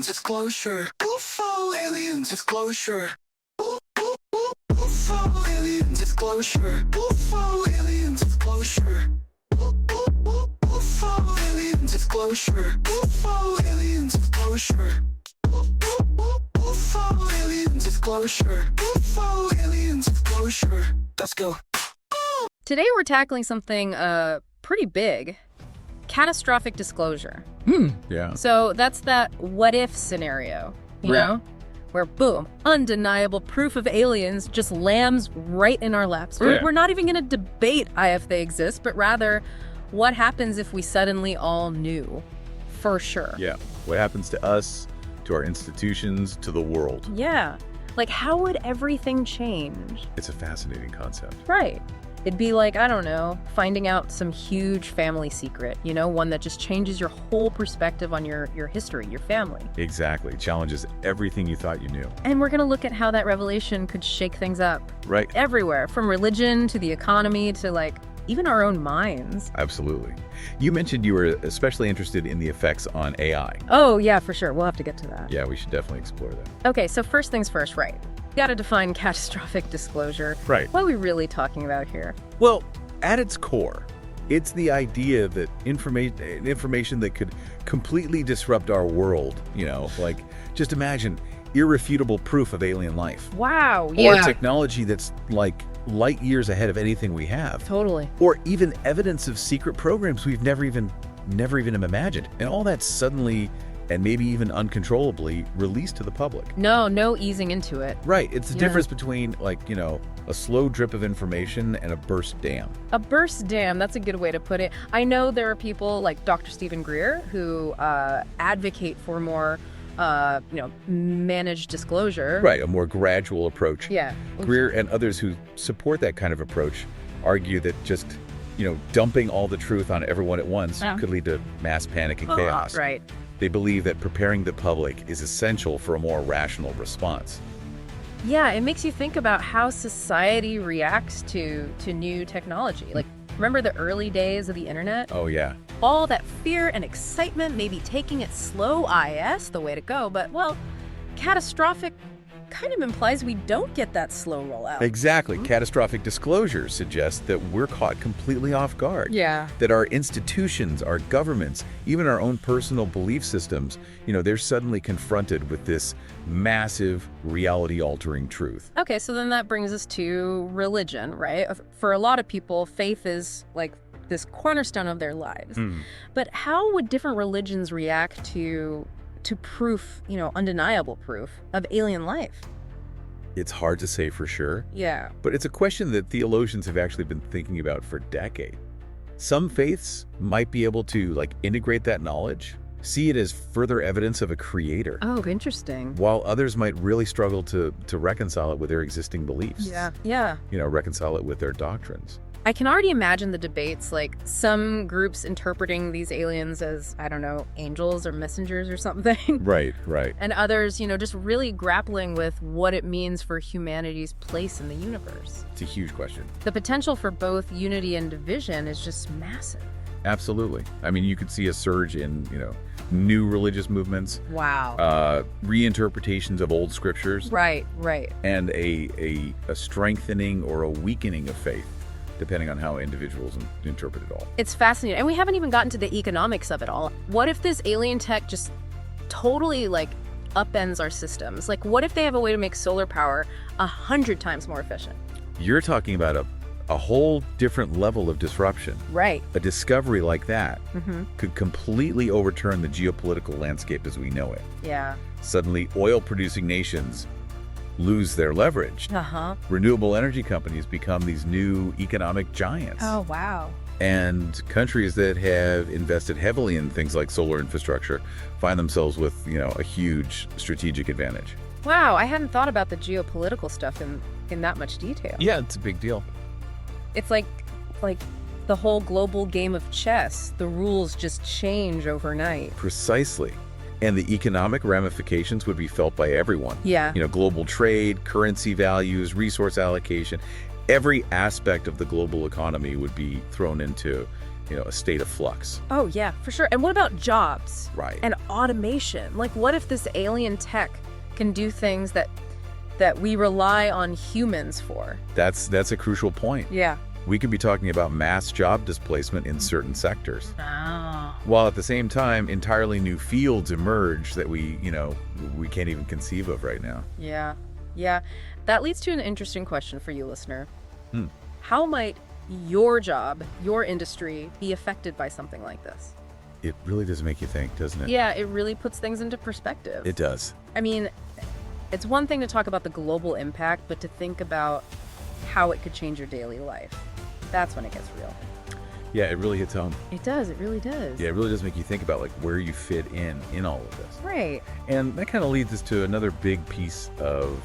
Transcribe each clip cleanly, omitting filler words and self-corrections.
alien disclosure. UFO alien disclosure. UFO alien disclosure. UFO alien disclosure. UFO alien disclosure. UFO alien disclosure. UFO alien disclosure. UFO alien disclosure. Let's go. Today we're tackling something pretty big. Catastrophic disclosure. Yeah. So that's that what if scenario, you know? Where boom, undeniable proof of aliens just lands right in our laps. We're not even going to debate if they exist, but rather what happens if we suddenly all knew for sure. Yeah. What happens to us, to our institutions, to the world? Yeah. Like, how would everything change? It's a fascinating concept. Right. It'd be like, I don't know, finding out some huge family secret, you know, one that just changes your whole perspective on your history, your family. Exactly. Challenges everything you thought you knew. And we're going to look at how that revelation could shake things up. Right. Everywhere, from religion to the economy to, like, even our own minds. Absolutely. You mentioned you were especially interested in the effects on AI. Oh, yeah, for sure. We'll have to get to that. Yeah, we should definitely explore that. Okay, so first things first, right? Got to define catastrophic disclosure. Right. What are we really talking about here? Well, at its core, it's the idea that information that could completely disrupt our world, you know, like just imagine irrefutable proof of alien life. Wow, Or technology that's like light years ahead of anything we have. Totally. Or even evidence of secret programs we've never even imagined. And all that suddenly and maybe even uncontrollably released to the public. No easing into it. Right. It's the difference between, like, you know, a slow drip of information and a burst dam. A burst dam, that's a good way to put it. I know there are people like Dr. Greer who advocate for more, managed disclosure. Right, a more gradual approach. Yeah. Greer and others who support that kind of approach argue that just, dumping all the truth on everyone at once could lead to mass panic and chaos. Right. They believe that preparing the public is essential for a more rational response. Yeah, it makes you think about how society reacts to new technology. Like, remember the early days of the internet? Oh, yeah. All that fear and excitement, maybe taking it slow, the way to go. But, well, catastrophic kind of implies we don't get that slow rollout. Exactly. Catastrophic disclosure suggests that we're caught completely off guard. Yeah. That our institutions, our governments, even our own personal belief systems, they're suddenly confronted with this massive reality-altering truth. Okay, so then that brings us to religion, right? For a lot of people, faith is like this cornerstone of their lives. But how would different religions react to proof, undeniable proof of alien life? It's hard to say for sure. Yeah. But it's a question that theologians have actually been thinking about for decades. Some faiths might be able to, integrate that knowledge, see it as further evidence of a creator. Oh, interesting. While others might really struggle to reconcile it with their existing beliefs. Yeah. Reconcile it with their doctrines. I can already imagine the debates, like some groups interpreting these aliens as, I don't know, angels or messengers or something. Right. And others, just really grappling with what it means for humanity's place in the universe. It's a huge question. The potential for both unity and division is just massive. Absolutely. I mean, you could see a surge in, new religious movements. Wow. Reinterpretations of old scriptures. Right. And a strengthening or a weakening of faith, depending on how individuals interpret it all. It's fascinating. And we haven't even gotten to the economics of it all. What if this alien tech just totally, upends our systems? Like, what if they have a way to make solar power 100 times more efficient? You're talking about a whole different level of disruption. Right. A discovery like that could completely overturn the geopolitical landscape as we know it. Yeah. Suddenly, oil-producing nations lose their leverage. Renewable energy companies become these new economic giants. Oh, wow. And countries that have invested heavily in things like solar infrastructure find themselves with, a huge strategic advantage. Wow, I hadn't thought about the geopolitical stuff in that much detail. Yeah, it's a big deal. It's like the whole global game of chess. The rules just change overnight. Precisely. And the economic ramifications would be felt by everyone. Yeah. Global trade, currency values, resource allocation, every aspect of the global economy would be thrown into a state of flux. Oh, yeah, for sure. And what about jobs? Right. And automation? Like, what if this alien tech can do things that we rely on humans for? That's a crucial point. Yeah. We could be talking about mass job displacement in certain sectors. Oh. While at the same time, entirely new fields emerge that we can't even conceive of right now. Yeah. Yeah. That leads to an interesting question for you, listener. How might your job, your industry, be affected by something like this? It really does make you think, doesn't it? Yeah, it really puts things into perspective. It does. I mean, it's one thing to talk about the global impact, but to think about how it could change your daily life. That's when it gets real. Yeah, it really hits home. It does. It really does. Yeah, it really does make you think about like where you fit in all of this. Right. And that kind of leads us to another big piece of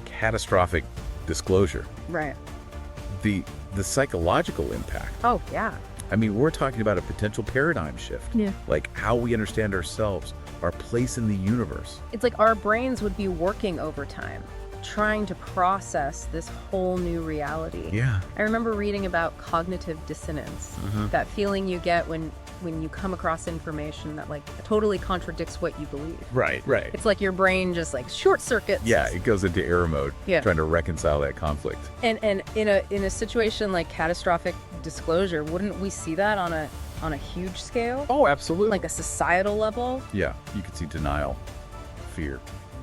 catastrophic disclosure. Right. The psychological impact. Oh, yeah. I mean, we're talking about a potential paradigm shift. Yeah. Like how we understand ourselves, our place in the universe. It's like our brains would be working overtime, trying to process this whole new reality. Yeah. I remember reading about cognitive dissonance, that feeling you get when you come across information that like totally contradicts what you believe. Right. It's like your brain just like short circuits. Yeah, it goes into error mode, trying to reconcile that conflict. And in a situation like catastrophic disclosure, wouldn't we see that on a huge scale? Oh, absolutely. Like a societal level? Yeah, you could see denial, fear,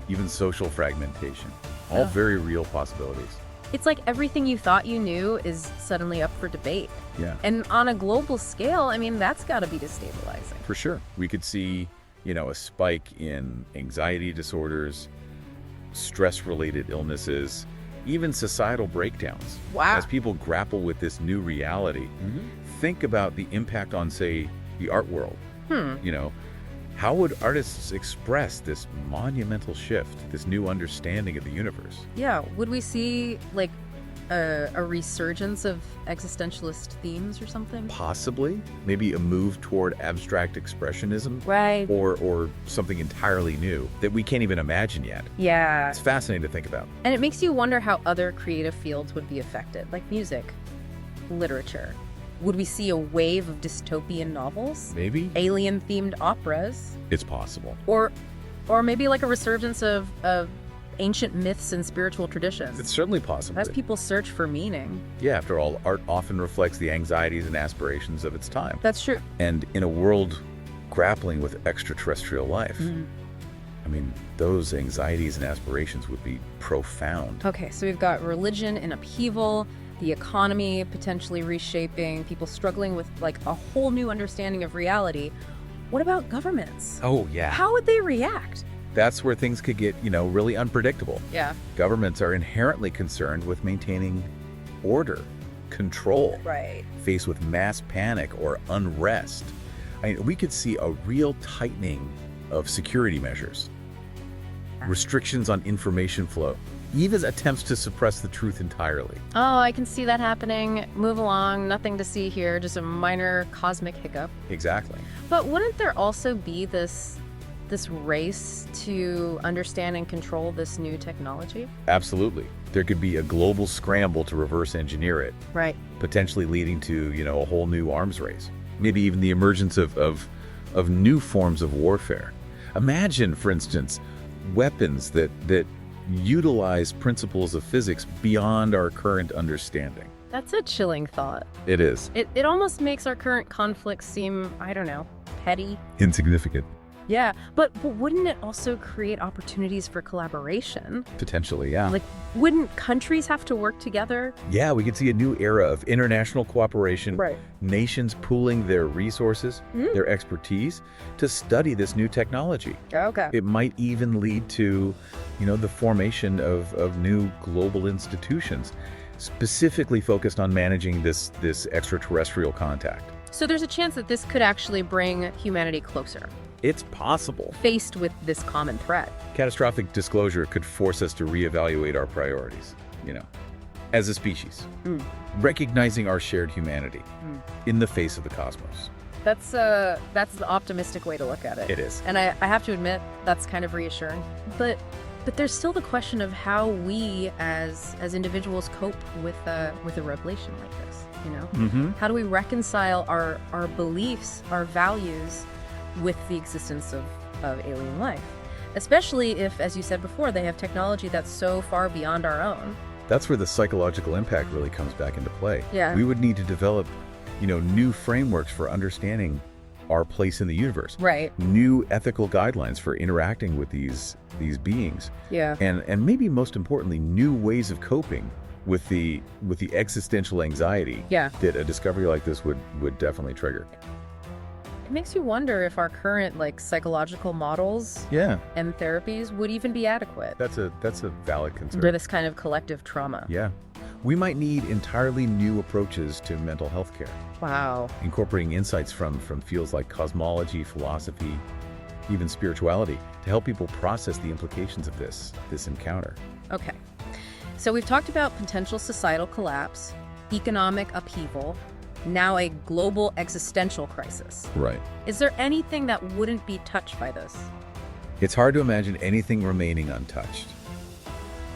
even social fragmentation. All very real possibilities. It's like everything you thought you knew is suddenly up for debate. Yeah. And on a global scale, I mean, that's got to be destabilizing. For sure. We could see, a spike in anxiety disorders, stress-related illnesses, even societal breakdowns. Wow. As people grapple with this new reality, think about the impact on, say, the art world. How would artists express this monumental shift, this new understanding of the universe? Yeah. Would we see like a resurgence of existentialist themes or something? Possibly. Maybe a move toward abstract expressionism. Right. Or something entirely new that we can't even imagine yet. Yeah. It's fascinating to think about. And it makes you wonder how other creative fields would be affected, like music, literature. Would we see a wave of dystopian novels? Maybe. Alien-themed operas? It's possible. Or maybe like a resurgence of ancient myths and spiritual traditions. It's certainly possible. As people search for meaning. Yeah, after all, art often reflects the anxieties and aspirations of its time. That's true. And in a world grappling with extraterrestrial life, I mean, those anxieties and aspirations would be profound. Okay, so we've got religion in upheaval, the economy potentially reshaping, people struggling with like a whole new understanding of reality. What about governments? Oh, yeah. How would they react? That's where things could get, really unpredictable. Yeah. Governments are inherently concerned with maintaining order, control. Right. Faced with mass panic or unrest. I mean, we could see a real tightening of security measures, restrictions on information flow, even attempts to suppress the truth entirely. Oh, I can see that happening. Move along, nothing to see here, just a minor cosmic hiccup. Exactly. But wouldn't there also be this race to understand and control this new technology? Absolutely. There could be a global scramble to reverse engineer it, Right. potentially leading to, a whole new arms race. Maybe even the emergence of new forms of warfare. Imagine, for instance, weapons that utilize principles of physics beyond our current understanding. That's a chilling thought. It is. It almost makes our current conflicts seem, I don't know, petty. Insignificant. Yeah, but wouldn't it also create opportunities for collaboration? Potentially, yeah. Like, wouldn't countries have to work together? Yeah, we could see a new era of international cooperation, Right. nations pooling their resources, their expertise to study this new technology. Okay. It might even lead to, the formation of new global institutions, specifically focused on managing this extraterrestrial contact. So there's a chance that this could actually bring humanity closer, It's possible. faced with this common threat. Catastrophic disclosure could force us to reevaluate our priorities, as a species, recognizing our shared humanity in the face of the cosmos. That's the optimistic way to look at it. It is. And I have to admit, that's kind of reassuring. But But there's still the question of how we as individuals cope with a revelation like this, you know? Mm-hmm. How do we reconcile our beliefs, our values with the existence of alien life? Especially if, as you said before, they have technology that's so far beyond our own. That's where the psychological impact really comes back into play. Yeah. We would need to develop, new frameworks for understanding our place in the universe. Right. New ethical guidelines for interacting with these beings. Yeah. And maybe most importantly, new ways of coping with the existential anxiety Yeah. that a discovery like this would definitely trigger. It makes you wonder if our current psychological models Yeah. and therapies would even be adequate That's a valid concern. for this kind of collective trauma. Yeah. We might need entirely new approaches to mental health care, Wow. incorporating insights from fields like cosmology, philosophy, even spirituality, to help people process the implications of this encounter. Okay. So we've talked about potential societal collapse, economic upheaval, now a global existential crisis. Right. Is there anything that wouldn't be touched by this? It's hard to imagine anything remaining untouched.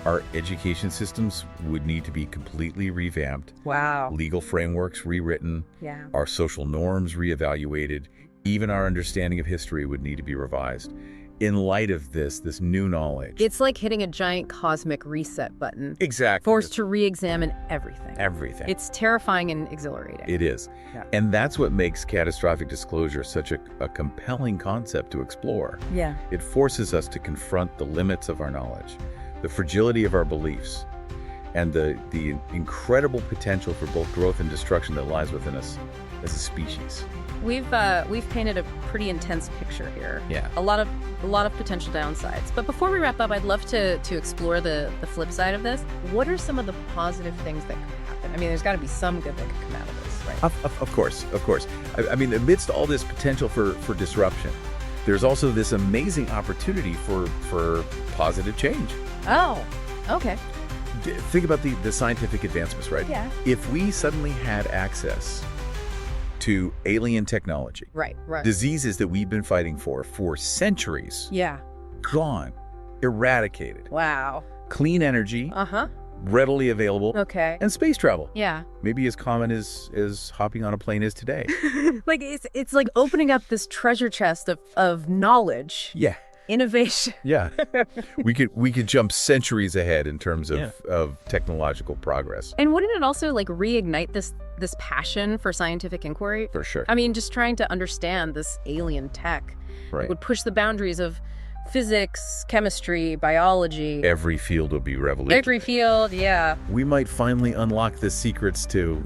Our education systems would need to be completely revamped, Wow. legal frameworks rewritten, Yeah. our social norms reevaluated, even our understanding of history would need to be revised. In light of this new knowledge. It's like hitting a giant cosmic reset button, Exactly. forced to re-examine everything. Everything. It's terrifying and exhilarating. It is. Yeah. And that's what makes catastrophic disclosure such a compelling concept to explore. Yeah. It forces us to confront the limits of our knowledge, the fragility of our beliefs, and the incredible potential for both growth and destruction that lies within us as a species. We've painted a pretty intense picture here. Yeah. A lot of potential downsides. But before we wrap up, I'd love to explore the flip side of this. What are some of the positive things that could happen? I mean, there's got to be some good that could come out of this, right? Of course. I mean, amidst all this potential for disruption, there's also this amazing opportunity for positive change. Oh, okay. Think about the scientific advancements, right? Yeah. If we suddenly had access to alien technology, Right. diseases that we've been fighting for centuries, Yeah. gone, eradicated, Wow. clean energy, Uh-huh. readily available, Okay. and space travel. Yeah. Maybe as common as hopping on a plane is today. It's like opening up this treasure chest of knowledge, Yeah. innovation. Yeah. we could jump centuries ahead in terms of technological progress. And wouldn't it also reignite this passion for scientific inquiry? For sure. I mean, just trying to understand this alien tech Right. would push the boundaries of physics, chemistry, biology. Every field would be revolutionary. Every field, yeah. We might finally unlock the secrets to,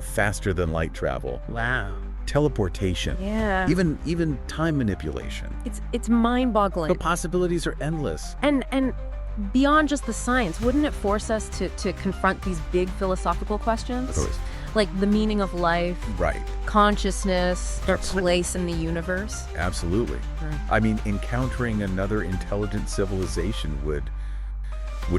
faster than light travel, Wow. teleportation, Yeah. even time manipulation. It's mind-boggling. The possibilities are endless. And beyond just the science, wouldn't it force us to confront these big philosophical questions? Of course. Like the meaning of life, Right. consciousness, our place in the universe. Absolutely. Right. I mean, encountering another intelligent civilization would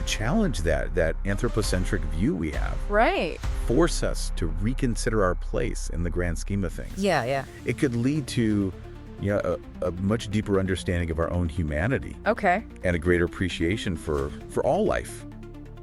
challenge that anthropocentric view we have. Right. Force us to reconsider our place in the grand scheme of things. Yeah. It could lead to a much deeper understanding of our own humanity Okay. and a greater appreciation for all life,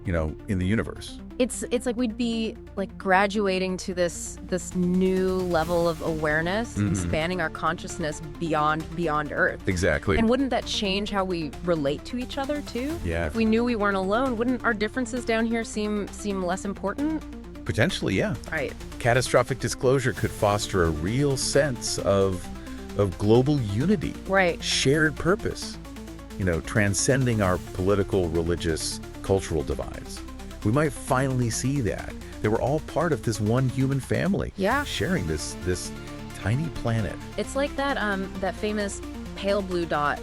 in the universe. It's like we'd be graduating to this new level of awareness, expanding our consciousness beyond Earth. Exactly. And wouldn't that change how we relate to each other too? Yeah. If we knew we weren't alone, wouldn't our differences down here seem less important? Potentially, yeah. Right. Catastrophic disclosure could foster a real sense of global unity. Right. Shared purpose, transcending our political, religious, cultural divides. We might finally see that we're all part of this one human family. Yeah. Sharing this tiny planet. It's like that famous pale blue dot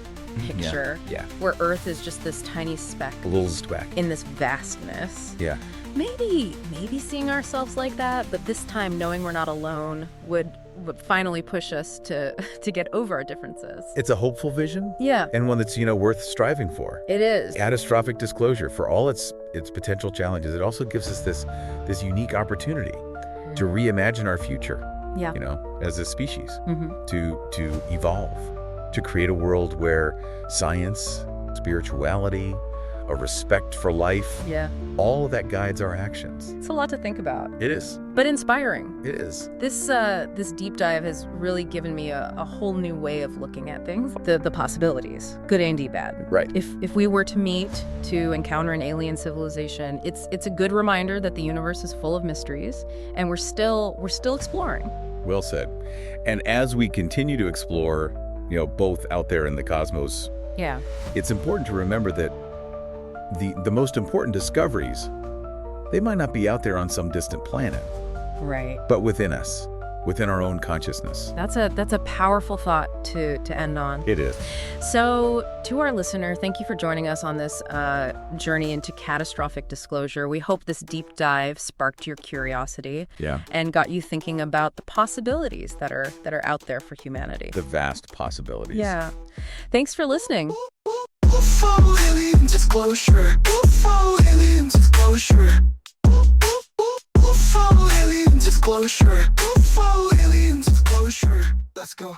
picture Yeah. where Earth is just this tiny speck A little speck. in this vastness. Yeah. Maybe seeing ourselves like that, but this time knowing we're not alone would finally push us to get over our differences. It's a hopeful vision. Yeah. And one that's, worth striving for. It is. Catastrophic disclosure, for all its potential challenges, it also gives us this unique opportunity to reimagine our future. Yeah. As a species, Mm-hmm. to evolve, to create a world where science, spirituality, a respect for life. Yeah. All of that guides our actions. It's a lot to think about, It is. but inspiring. It is. This deep dive has really given me a whole new way of looking at things, the possibilities, good and bad. Right. If we were to meet, to encounter an alien civilization, it's a good reminder that the universe is full of mysteries, and we're still exploring. Well said. And as we continue to explore, both out there in the cosmos, Yeah. it's important to remember that the most important discoveries, they might not be out there on some distant planet, Right. but within us, within our own consciousness. That's a powerful thought to end on. It is. So, to our listener, thank you for joining us on this journey into catastrophic disclosure. We hope this deep dive sparked your curiosity and got you thinking about the possibilities that are out there for humanity. The vast possibilities. Yeah. Thanks for listening. UFO alien disclosure. UFO alien disclosure. UFO alien disclosure. UFO alien disclosure. Let's go.